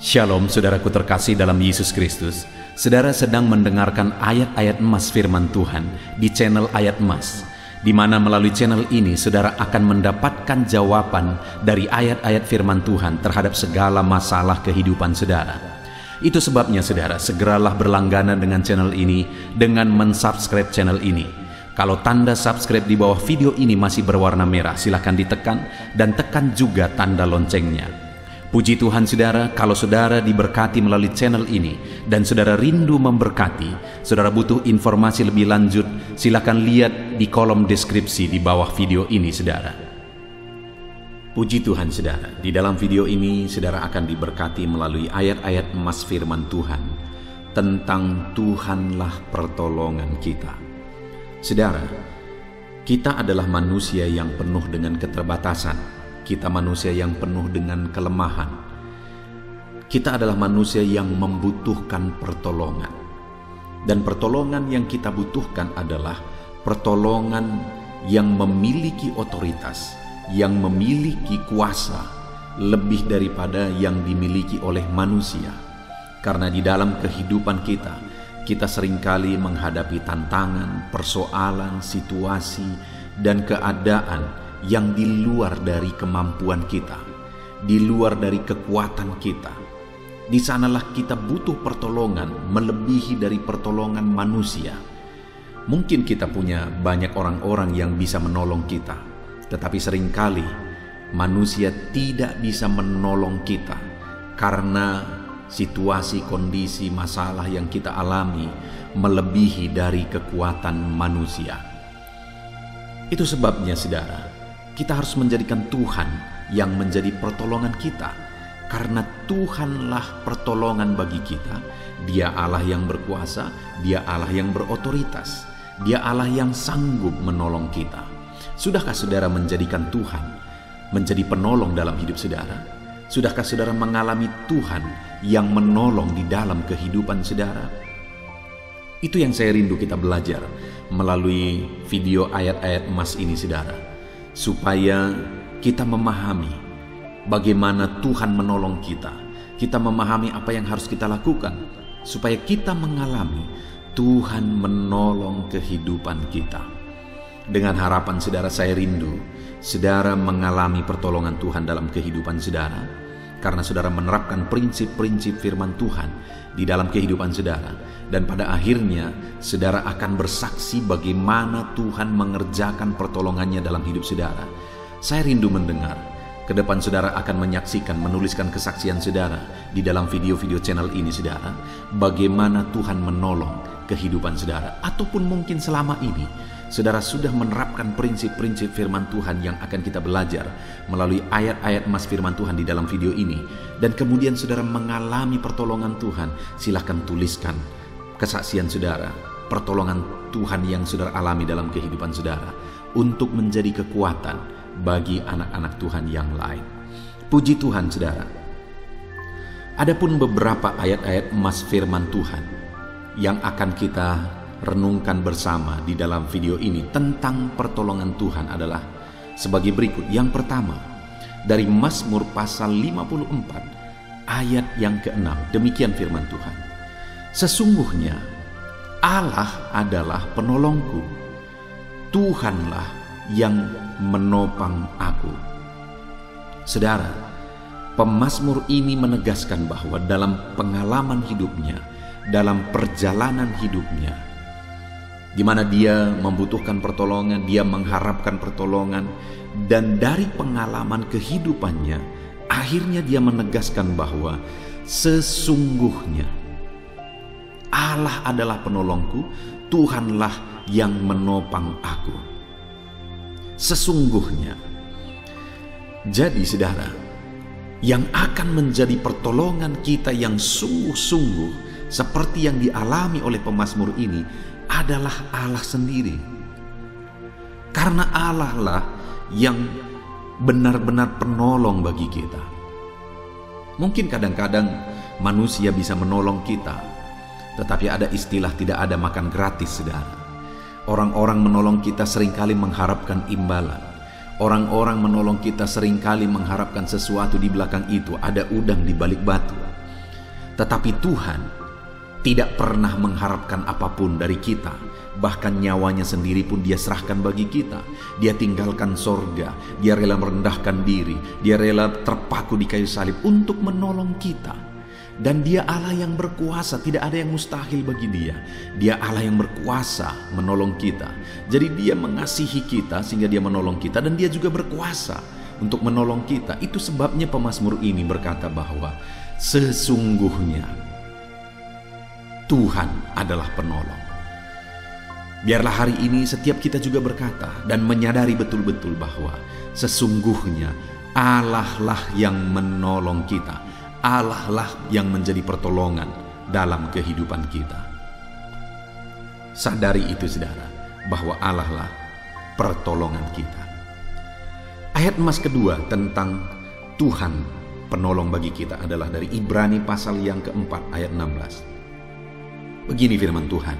Shalom saudaraku terkasih dalam Yesus Kristus. Saudara sedang mendengarkan ayat-ayat emas firman Tuhan di channel Ayat Emas, di mana melalui channel ini saudara akan mendapatkan jawaban dari ayat-ayat firman Tuhan terhadap segala masalah kehidupan saudara. Itu sebabnya saudara segeralah berlangganan dengan channel ini dengan mensubscribe channel ini. Kalau tanda subscribe di bawah video ini masih berwarna merah, silahkan ditekan dan tekan juga tanda loncengnya. Puji Tuhan saudara, kalau saudara diberkati melalui channel ini dan saudara rindu memberkati, saudara butuh informasi lebih lanjut, silakan lihat di kolom deskripsi di bawah video ini saudara. Puji Tuhan saudara, di dalam video ini saudara akan diberkati melalui ayat-ayat emas firman Tuhan tentang Tuhanlah pertolongan kita. Saudara, kita adalah manusia yang penuh dengan keterbatasan. Kita manusia yang penuh dengan kelemahan. Kita adalah manusia yang membutuhkan pertolongan. Dan pertolongan yang kita butuhkan adalah pertolongan yang memiliki otoritas, yang memiliki kuasa lebih daripada yang dimiliki oleh manusia. Karena di dalam kehidupan kita seringkali menghadapi tantangan, persoalan, situasi, dan keadaan yang di luar dari kemampuan kita, di luar dari kekuatan kita. Di sanalah kita butuh pertolongan melebihi dari pertolongan manusia. Mungkin kita punya banyak orang-orang yang bisa menolong kita, tetapi seringkali manusia tidak bisa menolong kita karena situasi, kondisi, masalah yang kita alami melebihi dari kekuatan manusia. Itu sebabnya saudara, kita harus menjadikan Tuhan yang menjadi pertolongan kita. Karena Tuhanlah pertolongan bagi kita. Dia Allah yang berkuasa, Dia Allah yang berotoritas, Dia Allah yang sanggup menolong kita. Sudahkah saudara menjadikan Tuhan menjadi penolong dalam hidup saudara? Sudahkah saudara mengalami Tuhan yang menolong di dalam kehidupan saudara? Itu yang saya rindu kita belajar melalui video ayat-ayat emas ini saudara, supaya kita memahami bagaimana Tuhan menolong kita. Kita memahami apa yang harus kita lakukan supaya kita mengalami Tuhan menolong kehidupan kita. Dengan harapan saudara, saya rindu saudara mengalami pertolongan Tuhan dalam kehidupan saudara, karena saudara menerapkan prinsip-prinsip firman Tuhan di dalam kehidupan saudara, dan pada akhirnya saudara akan bersaksi bagaimana Tuhan mengerjakan pertolongannya dalam hidup saudara. Saya rindu mendengar ke depan saudara akan menyaksikan, menuliskan kesaksian saudara di dalam video-video channel ini saudara, bagaimana Tuhan menolong kehidupan saudara. Ataupun mungkin selama ini saudara sudah menerapkan prinsip-prinsip firman Tuhan yang akan kita belajar melalui ayat-ayat emas firman Tuhan di dalam video ini, dan kemudian saudara mengalami pertolongan Tuhan. Silahkan tuliskan kesaksian saudara, pertolongan Tuhan yang saudara alami dalam kehidupan saudara, untuk menjadi kekuatan bagi anak-anak Tuhan yang lain. Puji Tuhan saudara. Adapun beberapa ayat-ayat emas firman Tuhan yang akan kita renungkan bersama di dalam video ini tentang pertolongan Tuhan adalah sebagai berikut. Yang pertama, dari Mazmur pasal 54 ayat yang ke-6. Demikian firman Tuhan: sesungguhnya Allah adalah penolongku, Tuhanlah yang menopang aku. Saudara, pemazmur ini menegaskan bahwa dalam pengalaman hidupnya, dalam perjalanan hidupnya, di mana dia membutuhkan pertolongan, dia mengharapkan pertolongan, dan dari pengalaman kehidupannya, akhirnya dia menegaskan bahwa sesungguhnya Allah adalah penolongku, Tuhanlah yang menopang aku. Sesungguhnya. Jadi saudara, yang akan menjadi pertolongan kita yang sungguh-sungguh seperti yang dialami oleh pemazmur ini adalah Allah sendiri. Karena Allah lah yang benar-benar penolong bagi kita. Mungkin kadang-kadang manusia bisa menolong kita, tetapi ada istilah tidak ada makan gratis saudara. Orang-orang menolong kita seringkali mengharapkan imbalan. Orang-orang menolong kita seringkali mengharapkan sesuatu di belakang itu, ada udang di balik batu. Tetapi Tuhan tidak pernah mengharapkan apapun dari kita. Bahkan nyawanya sendiri pun Dia serahkan bagi kita. Dia tinggalkan sorga, Dia rela merendahkan diri, Dia rela terpaku di kayu salib untuk menolong kita. Dan Dia Allah yang berkuasa, tidak ada yang mustahil bagi Dia. Dia Allah yang berkuasa menolong kita. Jadi Dia mengasihi kita sehingga Dia menolong kita, dan Dia juga berkuasa untuk menolong kita. Itu sebabnya pemazmur ini berkata bahwa sesungguhnya Tuhan adalah penolong. Biarlah hari ini setiap kita juga berkata dan menyadari betul-betul bahwa sesungguhnya Allah lah yang menolong kita. Allah lah yang menjadi pertolongan dalam kehidupan kita. Sadari itu saudara, bahwa Allah lah pertolongan kita. Ayat emas kedua tentang Tuhan penolong bagi kita adalah dari Ibrani pasal yang keempat ayat 16. Begini firman Tuhan.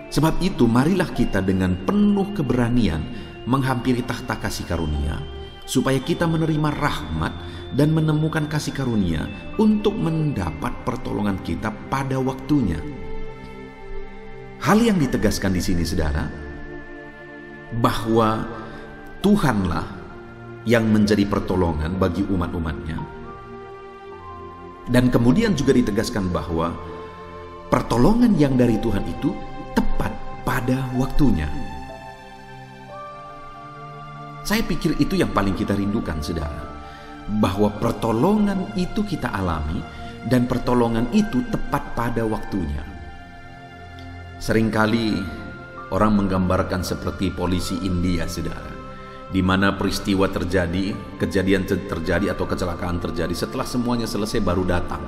Sebab itu marilah kita dengan penuh keberanian menghampiri takhta kasih karunia, supaya kita menerima rahmat dan menemukan kasih karunia untuk mendapat pertolongan kita pada waktunya. Hal yang ditegaskan di sini saudara, bahwa Tuhanlah yang menjadi pertolongan bagi umat-umatnya. Dan kemudian juga ditegaskan bahwa pertolongan yang dari Tuhan itu tepat pada waktunya. Saya pikir itu yang paling kita rindukan saudara, bahwa pertolongan itu kita alami dan pertolongan itu tepat pada waktunya. Seringkali orang menggambarkan seperti polisi India saudara, di mana peristiwa terjadi, kejadian terjadi atau kecelakaan terjadi, setelah semuanya selesai baru datang.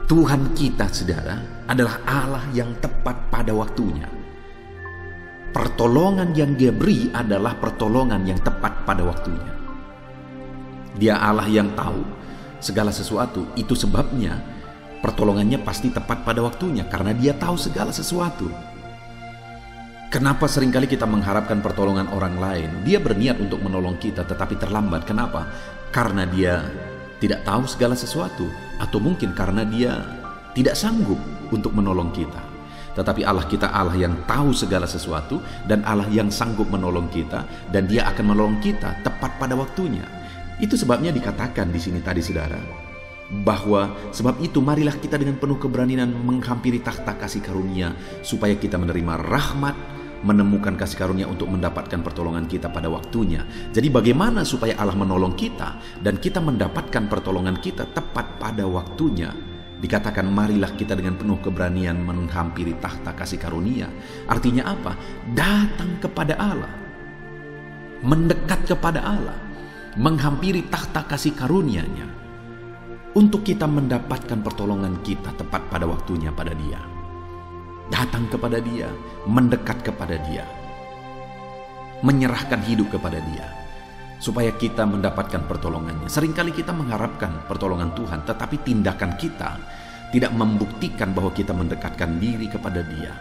Tuhan kita saudara adalah Allah yang tepat pada waktunya. Pertolongan yang Dia beri adalah pertolongan yang tepat pada waktunya. Dia Allah yang tahu segala sesuatu. Itu sebabnya pertolongannya pasti tepat pada waktunya, karena Dia tahu segala sesuatu. Kenapa seringkali kita mengharapkan pertolongan orang lain? Dia berniat untuk menolong kita tetapi terlambat. Kenapa? Karena Dia tidak tahu segala sesuatu, atau mungkin karena Dia tidak sanggup untuk menolong kita. Tetapi Allah kita Allah yang tahu segala sesuatu dan Allah yang sanggup menolong kita, dan Dia akan menolong kita tepat pada waktunya. Itu sebabnya dikatakan di sini tadi saudara, bahwa sebab itu marilah kita dengan penuh keberanian menghampiri takhta kasih karunia, supaya kita menerima rahmat, menemukan kasih karunia untuk mendapatkan pertolongan kita pada waktunya. Jadi bagaimana supaya Allah menolong kita dan kita mendapatkan pertolongan kita tepat pada waktunya? Dikatakan marilah kita dengan penuh keberanian menghampiri takhta kasih karunia. Artinya apa? Datang kepada Allah, mendekat kepada Allah, menghampiri takhta kasih karunia-Nya, untuk kita mendapatkan pertolongan kita tepat pada waktunya pada Dia. Datang kepada Dia, mendekat kepada Dia, menyerahkan hidup kepada Dia, supaya kita mendapatkan pertolongannya. Seringkali kita mengharapkan pertolongan Tuhan, tetapi tindakan kita tidak membuktikan bahwa kita mendekatkan diri kepada Dia,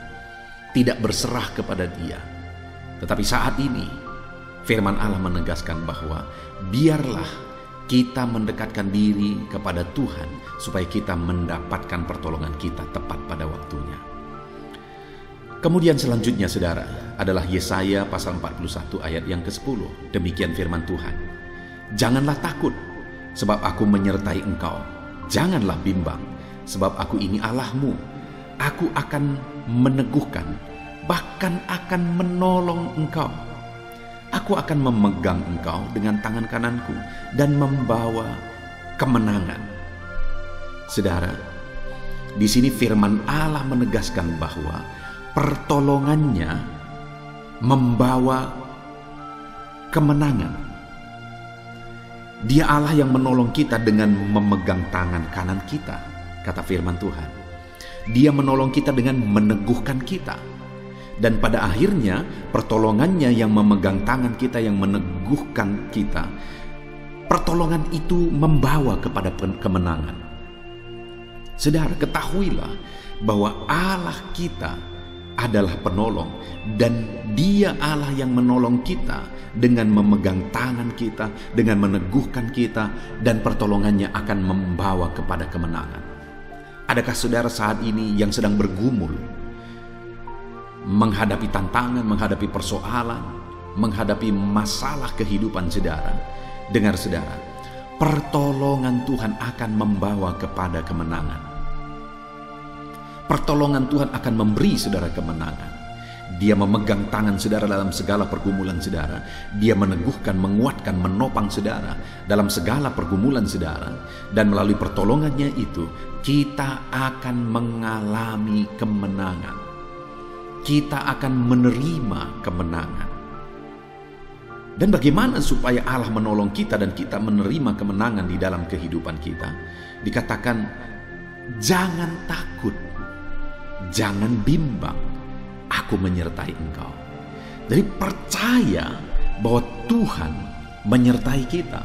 tidak berserah kepada Dia. Tetapi saat ini firman Allah menegaskan bahwa biarlah kita mendekatkan diri kepada Tuhan, supaya kita mendapatkan pertolongan kita tepat pada waktunya. Kemudian selanjutnya saudara adalah Yesaya pasal 41 ayat yang ke-10. Demikian firman Tuhan. Janganlah takut, sebab aku menyertai engkau. Janganlah bimbang, sebab aku ini Allahmu. Aku akan meneguhkan, bahkan akan menolong engkau. Aku akan memegang engkau dengan tangan kananku dan membawa kemenangan. Saudara, di sini firman Allah menegaskan bahwa pertolongannya membawa kemenangan. Dia Allah yang menolong kita dengan memegang tangan kanan kita, kata firman Tuhan. Dia menolong kita dengan meneguhkan kita. Dan pada akhirnya pertolongannya yang memegang tangan kita, yang meneguhkan kita, pertolongan itu membawa kepada kemenangan. Saudara, ketahuilah bahwa Allah kita adalah penolong, dan Dia Allah yang menolong kita dengan memegang tangan kita, dengan meneguhkan kita, dan pertolongannya akan membawa kepada kemenangan. Adakah saudara saat ini yang sedang bergumul, menghadapi tantangan, menghadapi persoalan, menghadapi masalah kehidupan saudara? Dengar saudara, pertolongan Tuhan akan membawa kepada kemenangan. Pertolongan Tuhan akan memberi saudara kemenangan. Dia memegang tangan saudara dalam segala pergumulan saudara. Dia meneguhkan, menguatkan, menopang saudara dalam segala pergumulan saudara. Dan melalui pertolongannya itu, kita akan mengalami kemenangan. Kita akan menerima kemenangan. Dan bagaimana supaya Allah menolong kita dan kita menerima kemenangan di dalam kehidupan kita? Dikatakan, jangan takut, jangan bimbang, aku menyertai engkau. Jadi percaya bahwa Tuhan menyertai kita,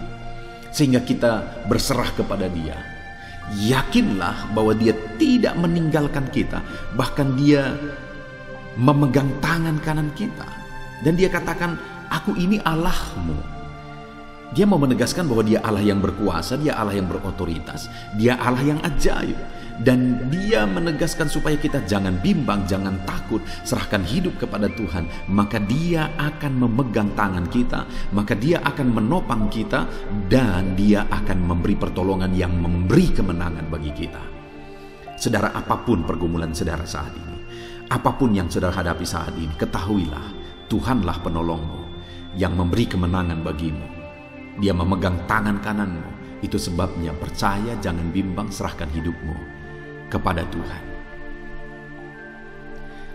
sehingga kita berserah kepada Dia. Yakinlah bahwa Dia tidak meninggalkan kita, bahkan Dia memegang tangan kanan kita. Dan Dia katakan, aku ini Allahmu. Dia mau menegaskan bahwa Dia Allah yang berkuasa, Dia Allah yang berotoritas, Dia Allah yang ajaib. Dan Dia menegaskan supaya kita jangan bimbang, jangan takut, serahkan hidup kepada Tuhan. Maka Dia akan memegang tangan kita, maka Dia akan menopang kita, dan Dia akan memberi pertolongan yang memberi kemenangan bagi kita. Saudara, apapun pergumulan saudara saat ini, apapun yang saudara hadapi saat ini, ketahuilah Tuhanlah penolongmu yang memberi kemenangan bagimu. Dia memegang tangan kananmu. Itu sebabnya percaya, jangan bimbang, serahkan hidupmu kepada Tuhan.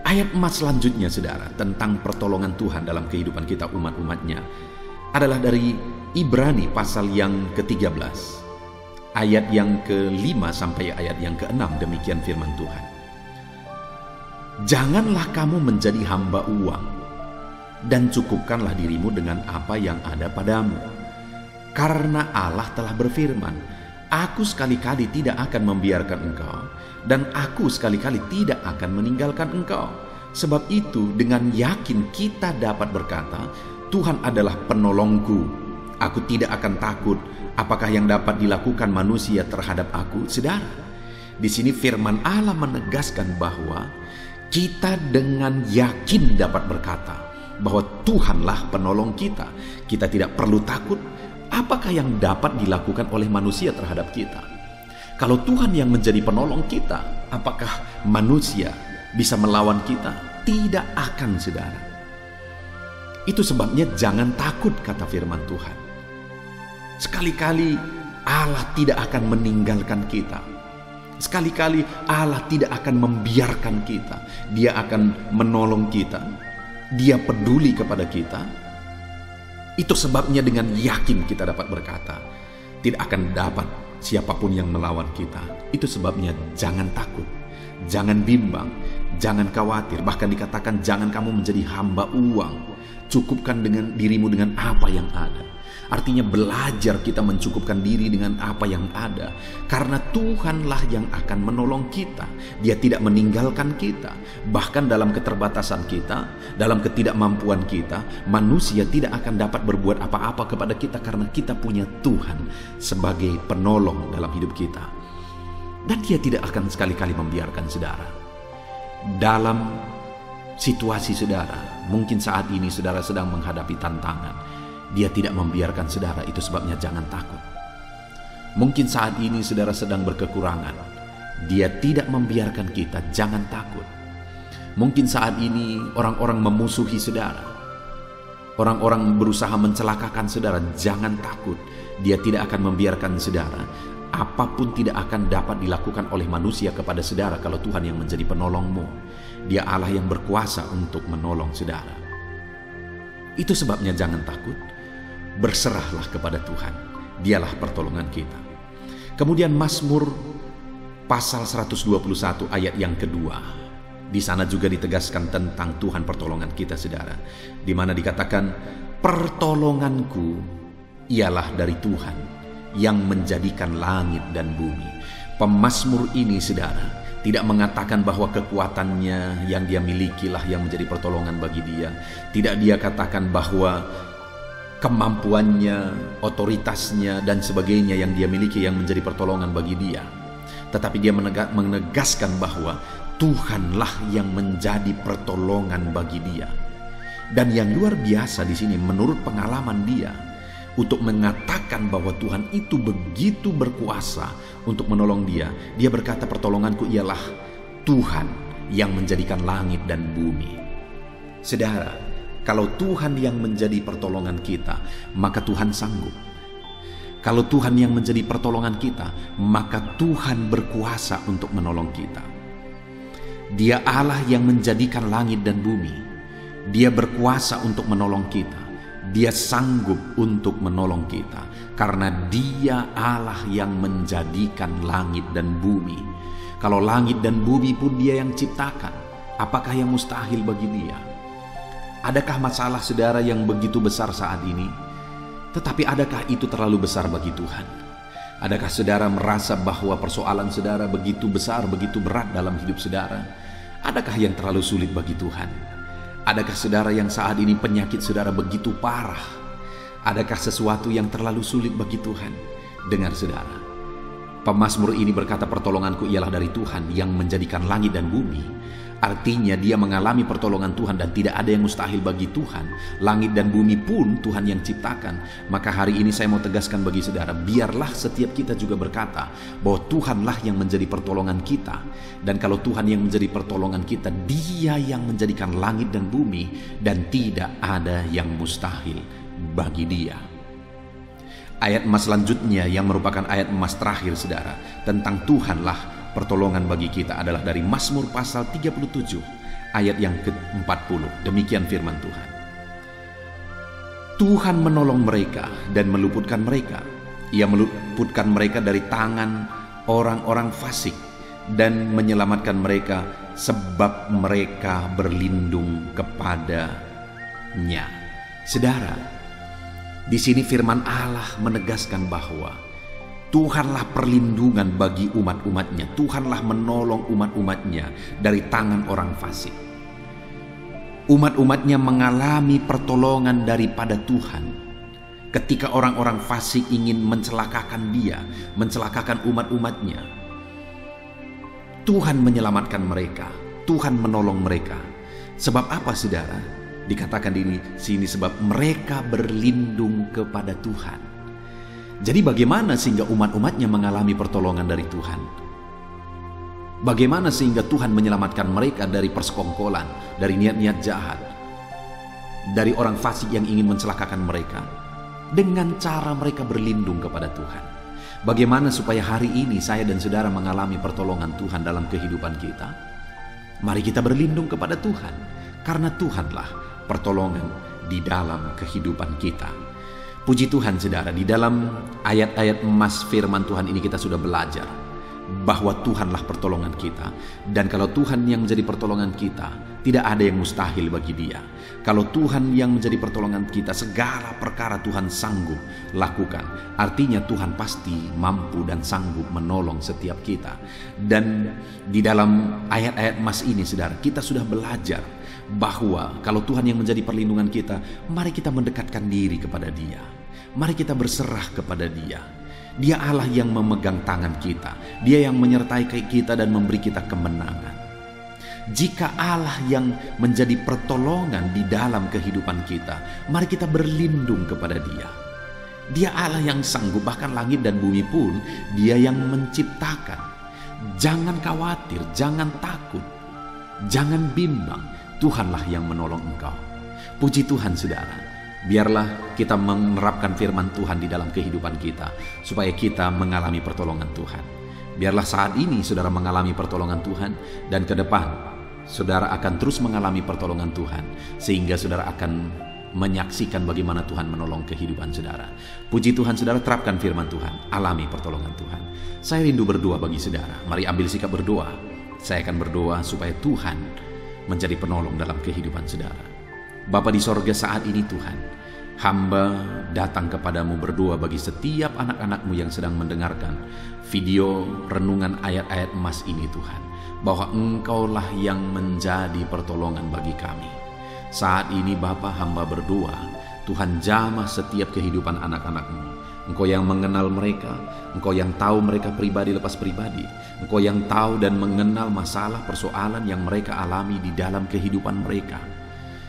Ayat emas selanjutnya saudara, tentang pertolongan Tuhan dalam kehidupan kita umat-umatnya, adalah dari Ibrani pasal yang ke-13, ayat yang ke-5 sampai ayat yang ke-6. Demikian firman Tuhan. Janganlah kamu menjadi hamba uang, dan cukupkanlah dirimu dengan apa yang ada padamu. Karena Allah telah berfirman, aku sekali-kali tidak akan membiarkan engkau, dan aku sekali-kali tidak akan meninggalkan engkau. Sebab itu dengan yakin kita dapat berkata, Tuhan adalah penolongku, aku tidak akan takut. Apakah yang dapat dilakukan manusia terhadap aku? Saudara, di sini firman Allah menegaskan bahwa kita dengan yakin dapat berkata bahwa Tuhanlah penolong kita. Kita tidak perlu takut. Apakah yang dapat dilakukan oleh manusia terhadap kita? Kalau Tuhan yang menjadi penolong kita, apakah manusia bisa melawan kita? Tidak akan, saudara. Itu sebabnya jangan takut, kata firman Tuhan. Sekali-kali Allah tidak akan meninggalkan kita. Sekali-kali Allah tidak akan membiarkan kita. Dia akan menolong kita. Dia peduli kepada kita. Itu sebabnya dengan yakin kita dapat berkata, tidak akan dapat siapapun yang melawan kita. Itu sebabnya jangan takut, jangan bimbang, jangan khawatir. Bahkan dikatakan jangan kamu menjadi hamba uang. Cukupkan dengan dirimu dengan apa yang ada. Artinya belajar kita mencukupkan diri dengan apa yang ada. Karena Tuhanlah yang akan menolong kita. Dia tidak meninggalkan kita. Bahkan dalam keterbatasan kita, dalam ketidakmampuan kita, manusia tidak akan dapat berbuat apa-apa kepada kita, karena kita punya Tuhan sebagai penolong dalam hidup kita. Dan Dia tidak akan sekali-kali membiarkan saudara. Dalam situasi saudara, mungkin saat ini saudara sedang menghadapi tantangan, Dia tidak membiarkan saudara. Itu sebabnya jangan takut. Mungkin saat ini saudara sedang berkekurangan, Dia tidak membiarkan kita. Jangan takut. Mungkin saat ini orang-orang memusuhi saudara, orang-orang berusaha mencelakakan saudara. Jangan takut. Dia tidak akan membiarkan saudara. Apapun tidak akan dapat dilakukan oleh manusia kepada saudara kalau Tuhan yang menjadi penolongmu. Dia Allah yang berkuasa untuk menolong saudara. Itu sebabnya jangan takut. Berserahlah kepada Tuhan. Dialah pertolongan kita. Kemudian Mazmur pasal 121 ayat yang kedua. Di sana juga ditegaskan tentang Tuhan pertolongan kita, saudara. Di mana dikatakan, pertolonganku ialah dari Tuhan yang menjadikan langit dan bumi. Pemazmur ini, saudara, Tidak mengatakan bahwa kekuatannya yang dia milikilah yang menjadi pertolongan bagi dia. Tidak dia katakan bahwa kemampuannya, otoritasnya, dan sebagainya yang dia miliki yang menjadi pertolongan bagi dia. Tetapi dia menegaskan bahwa Tuhanlah yang menjadi pertolongan bagi dia. Dan yang luar biasa di sini menurut pengalaman dia, untuk mengatakan bahwa Tuhan itu begitu berkuasa untuk menolong dia. Dia berkata, pertolonganku ialah Tuhan yang menjadikan langit dan bumi. Saudara, kalau Tuhan yang menjadi pertolongan kita, maka Tuhan sanggup. Kalau Tuhan yang menjadi pertolongan kita, maka Tuhan berkuasa untuk menolong kita. Dia Allah yang menjadikan langit dan bumi. Dia berkuasa untuk menolong kita. Dia sanggup untuk menolong kita, karena Dia Allah yang menjadikan langit dan bumi. Kalau langit dan bumi pun Dia yang ciptakan, apakah yang mustahil bagi Dia? Adakah masalah saudara yang begitu besar saat ini? Tetapi adakah itu terlalu besar bagi Tuhan? Adakah saudara merasa bahwa persoalan saudara begitu besar, begitu berat dalam hidup saudara? Adakah yang terlalu sulit bagi Tuhan? Adakah saudara yang saat ini penyakit saudara begitu parah? Adakah sesuatu yang terlalu sulit bagi Tuhan? Dengar saudara, pemazmur ini berkata, pertolonganku ialah dari Tuhan yang menjadikan langit dan bumi. Artinya dia mengalami pertolongan Tuhan dan tidak ada yang mustahil bagi Tuhan. Langit dan bumi pun Tuhan yang ciptakan. Maka hari ini saya mau tegaskan bagi saudara, biarlah setiap kita juga berkata bahwa Tuhanlah yang menjadi pertolongan kita. Dan kalau Tuhan yang menjadi pertolongan kita, Dia yang menjadikan langit dan bumi, dan tidak ada yang mustahil bagi Dia. Ayat emas selanjutnya yang merupakan ayat emas terakhir saudara, tentang Tuhanlah pertolongan bagi kita, adalah dari Mazmur pasal 37 ayat yang ke-40. Demikian firman Tuhan. Tuhan menolong mereka dan meluputkan mereka. Ia meluputkan mereka dari tangan orang-orang fasik dan menyelamatkan mereka sebab mereka berlindung kepadanya. Saudara, di sini firman Allah menegaskan bahwa Tuhanlah perlindungan bagi umat-umatnya. Tuhanlah menolong umat-umatnya dari tangan orang fasik. Umat-umatnya mengalami pertolongan daripada Tuhan. Ketika orang-orang fasik ingin mencelakakan dia, mencelakakan umat-umatnya, Tuhan menyelamatkan mereka. Tuhan menolong mereka. Sebab apa saudara? Dikatakan di sini sebab mereka berlindung kepada Tuhan. Jadi bagaimana sehingga umat-umatnya mengalami pertolongan dari Tuhan? Bagaimana sehingga Tuhan menyelamatkan mereka dari persekongkolan, dari niat-niat jahat, dari orang fasik yang ingin mencelakakan mereka? Dengan cara mereka berlindung kepada Tuhan. Bagaimana supaya hari ini saya dan saudara mengalami pertolongan Tuhan dalam kehidupan kita? Mari kita berlindung kepada Tuhan, karena Tuhanlah pertolongan di dalam kehidupan kita. Puji Tuhan saudara, di dalam ayat-ayat emas firman Tuhan ini kita sudah belajar bahwa Tuhanlah pertolongan kita. Dan kalau Tuhan yang menjadi pertolongan kita, tidak ada yang mustahil bagi Dia. Kalau Tuhan yang menjadi pertolongan kita, segala perkara Tuhan sanggup lakukan. Artinya Tuhan pasti mampu dan sanggup menolong setiap kita. Dan di dalam ayat-ayat emas ini saudara, kita sudah belajar bahwa kalau Tuhan yang menjadi perlindungan kita, mari kita mendekatkan diri kepada Dia. Mari kita berserah kepada Dia. Dia Allah yang memegang tangan kita. Dia yang menyertai kita dan memberi kita kemenangan. Jika Allah yang menjadi pertolongan di dalam kehidupan kita, mari kita berlindung kepada Dia. Dia Allah yang sanggup, bahkan langit dan bumi pun Dia yang menciptakan. Jangan khawatir, jangan takut, jangan bimbang. Tuhanlah yang menolong engkau. Puji Tuhan saudara. Biarlah kita menerapkan firman Tuhan di dalam kehidupan kita, supaya kita mengalami pertolongan Tuhan. Biarlah saat ini saudara mengalami pertolongan Tuhan, dan ke depan saudara akan terus mengalami pertolongan Tuhan, sehingga saudara akan menyaksikan bagaimana Tuhan menolong kehidupan saudara. Puji Tuhan saudara, terapkan firman Tuhan, alami pertolongan Tuhan. Saya rindu berdoa bagi saudara. Mari ambil sikap berdoa. Saya akan berdoa supaya Tuhan menjadi penolong dalam kehidupan saudara. Bapa di sorga, saat ini Tuhan, Hamba datang kepadamu berdoa bagi setiap anak-anakmu yang sedang mendengarkan video renungan ayat-ayat emas ini Tuhan, bahwa Engkaulah yang menjadi pertolongan bagi kami. Saat ini Bapa, hamba berdoa, Tuhan jamah setiap kehidupan anak-anak-Mu. Engkau yang mengenal mereka, Engkau yang tahu mereka pribadi lepas pribadi, Engkau yang tahu dan mengenal masalah persoalan yang mereka alami di dalam kehidupan mereka.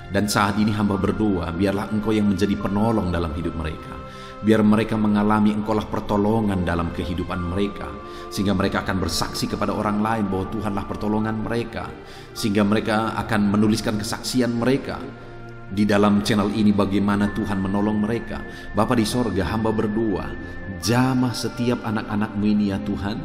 Dan saat ini hamba berdoa, biarlah Engkau yang menjadi penolong dalam hidup mereka. Biar mereka mengalami Engkaulah pertolongan dalam kehidupan mereka, sehingga mereka akan bersaksi kepada orang lain bahwa Tuhanlah pertolongan mereka, sehingga mereka akan menuliskan kesaksian mereka di dalam channel ini bagaimana Tuhan menolong mereka. Bapa di sorga, hamba berdoa, jamah setiap anak-anak-Mu ini ya Tuhan,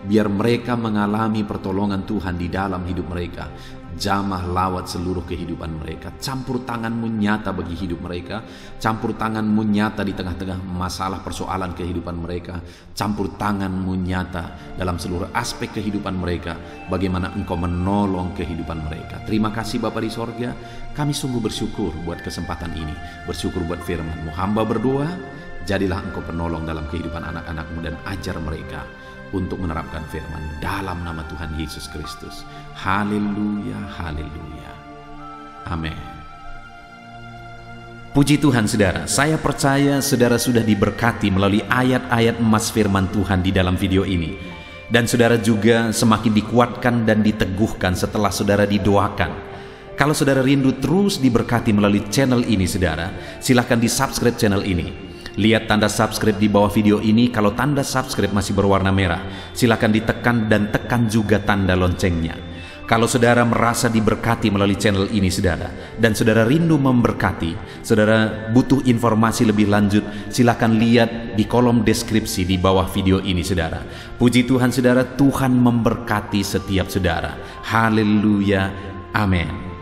biar mereka mengalami pertolongan Tuhan di dalam hidup mereka. Jamah lawat seluruh kehidupan mereka. Campur tangan-Mu nyata bagi hidup mereka. Campur tangan-Mu nyata di tengah-tengah masalah persoalan kehidupan mereka. Campur tangan-Mu nyata dalam seluruh aspek kehidupan mereka. Bagaimana Engkau menolong kehidupan mereka. Terima kasih Bapa di sorga. Kami sungguh bersyukur buat kesempatan ini. Bersyukur buat firman-Mu. Hamba berdoa, jadilah Engkau penolong dalam kehidupan anak-anak-Mu dan ajar mereka untuk menerapkan firman dalam nama Tuhan Yesus Kristus. Haleluya, haleluya. Amin. Puji Tuhan saudara, saya percaya saudara sudah diberkati melalui ayat-ayat emas firman Tuhan di dalam video ini. Dan saudara juga semakin dikuatkan dan diteguhkan setelah saudara didoakan. Kalau saudara rindu terus diberkati melalui channel ini saudara, silahkan di subscribe channel ini. Lihat tanda subscribe di bawah video ini. Kalau tanda subscribe masih berwarna merah, silakan ditekan dan tekan juga tanda loncengnya. Kalau saudara merasa diberkati melalui channel ini saudara, dan saudara rindu memberkati, saudara butuh informasi lebih lanjut, silakan lihat di kolom deskripsi di bawah video ini saudara. Puji Tuhan saudara, Tuhan memberkati setiap saudara. Haleluya, amin.